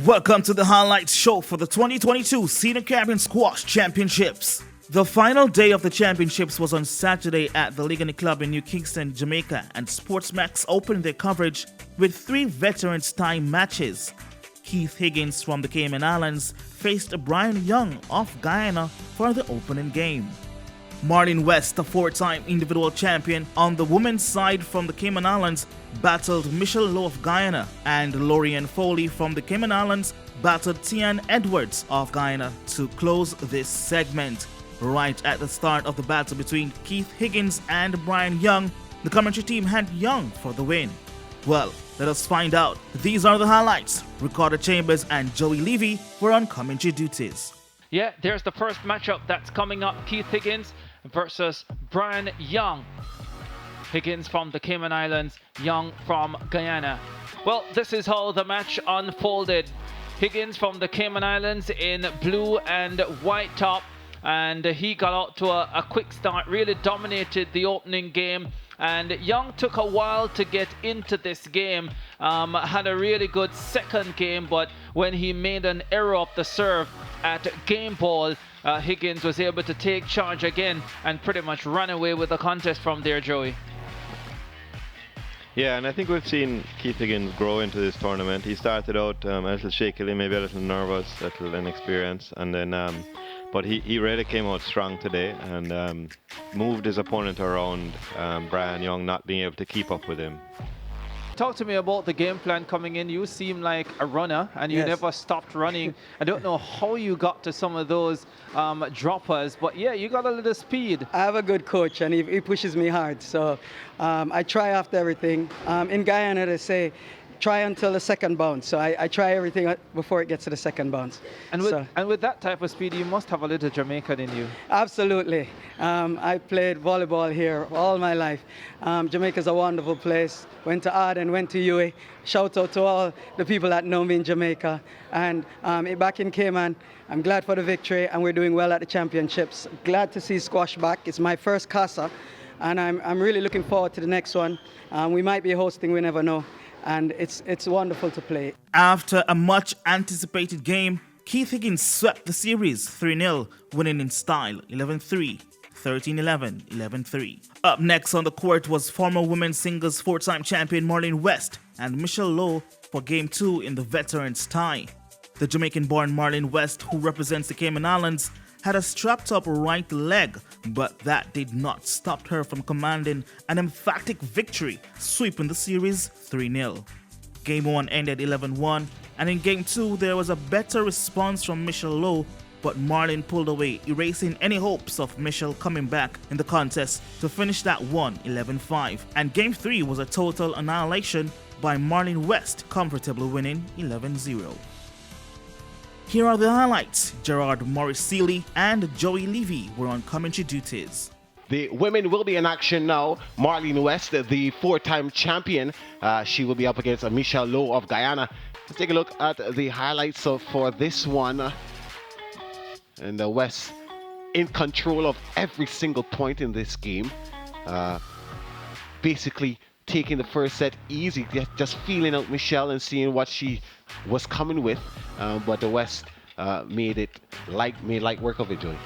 Welcome to the highlights show for the 2022 Senior Caribbean Squash Championships. The final day of the championships was on Saturday at the Ligue Club in New Kingston, Jamaica, and SportsMax opened their coverage with 3 veterans time matches. Keith Higgins from the Cayman Islands faced Brian Young of Guyana for the opening game. Marlene West, a 4-time individual champion on the women's side from the Cayman Islands, battled Michelle Lowe of Guyana, and Lorian Foley from the Cayman Islands battled Tian Edwards of Guyana to close this segment. Right at the start of the battle between Keith Higgins and Brian Young, the commentary team had Young for the win. Well, let us find out. These are the highlights. Ricardo Chambers and Joey Levy were on commentary duties. Yeah, there's the first matchup that's coming up. Keith Higgins versus Brian Young. Higgins from the Cayman Islands, Young from Guyana. Well, this is how the match unfolded. Higgins from the Cayman Islands in blue and white top, and he got out to a quick start, really dominated the opening game. And Young took a while to get into this game, had a really good second game, but when he made an error of the serve at game ball, Higgins was able to take charge again and pretty much run away with the contest from there, Joey. Yeah, and I think we've seen Keith Higgins grow into this tournament. He started out a little shakily, maybe a little nervous, a little inexperienced, and then but he really came out strong today and moved his opponent around, Brian Young not being able to keep up with him. Talk to me about the game plan coming in. You seem like a runner and you never stopped running. I don't know how you got to some of those droppers, but yeah, you got a little speed. I have a good coach and he pushes me hard, so I try after everything. In Guyana they say, try until the second bounce. So I try everything before it gets to the second bounce. And with that type of speed, you must have a little Jamaican in you. Absolutely. I played volleyball here all my life. Jamaica's a wonderful place. Went to Arden, went to UA. Shout out to all the people that know me in Jamaica. And back in Cayman, I'm glad for the victory, and we're doing well at the championships. Glad to see squash back. It's my first CASA, and I'm really looking forward to the next one. We might be hosting, we never know. And it's wonderful to play. After a much anticipated game, Keith Higgins swept the series 3-0, winning in style 11-3, 13-11, 11-3. Up next on the court was former women's singles 4-time champion Marlene West and Michelle Lowe for Game 2 in the veterans tie. The Jamaican-born Marlene West, who represents the Cayman Islands, had a strapped-up right leg, but that did not stop her from commanding an emphatic victory, sweeping the series 3-0. Game 1 ended 11-1, and in Game 2 there was a better response from Michelle Lowe, but Marlene pulled away, erasing any hopes of Michelle coming back in the contest to finish that one 11-5. And Game 3 was a total annihilation by Marlene West, comfortably winning 11-0. Here are the highlights. Gerard Morris Seeley and Joey Levy were on commentary duties. The women will be in action now. Marlene West, the 4-time champion, she will be up against Michelle Lowe of Guyana. Let's take a look at the highlights for this one. And West in control of every single point in this game. Basically taking the first set easy, just feeling out Michelle and seeing what she was coming with, but the West made light work of it, Joey.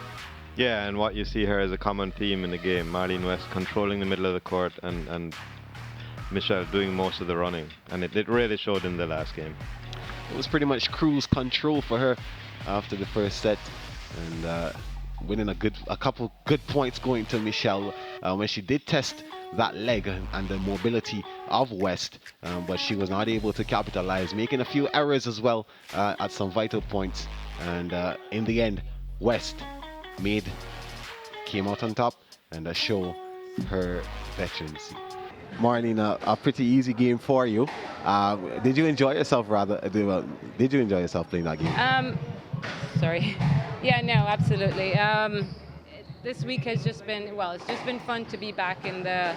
Yeah, and what you see here is a common theme in the game. Marlene West controlling the middle of the court and Michelle doing most of the running, and it really showed in the last game. It was pretty much cruise control for her after the first set, and winning a couple good points going to Michelle when she did test that leg and the mobility of West, but she was not able to capitalize, making a few errors as well at some vital points, and in the end West came out on top and show her veterancy. Marlene, a pretty easy game for you. Did you enjoy yourself did you enjoy yourself playing that game? Sorry. Yeah, no, absolutely. This week has just been, it's just been fun to be back in the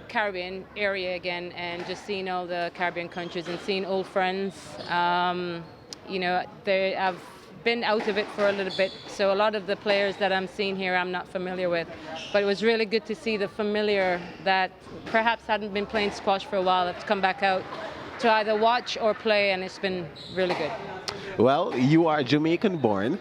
Caribbean area again, and just seeing all the Caribbean countries and seeing old friends. I've been out of it for a little bit, so a lot of the players that I'm seeing here I'm not familiar with, but it was really good to see the familiar that perhaps hadn't been playing squash for a while have come back out to either watch or play, and it's been really good. Well, you are Jamaican born.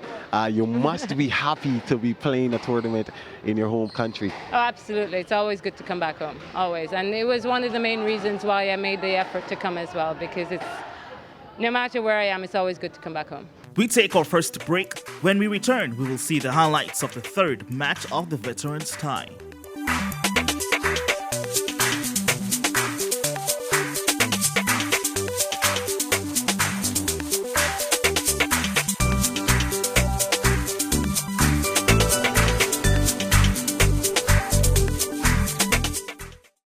You must be happy to be playing a tournament in your home country. Oh, absolutely. It's always good to come back home, always. And it was one of the main reasons why I made the effort to come as well, because it's, no matter where I am, it's always good to come back home. We take our first break. When we return, we will see the highlights of the third match of the veterans tie.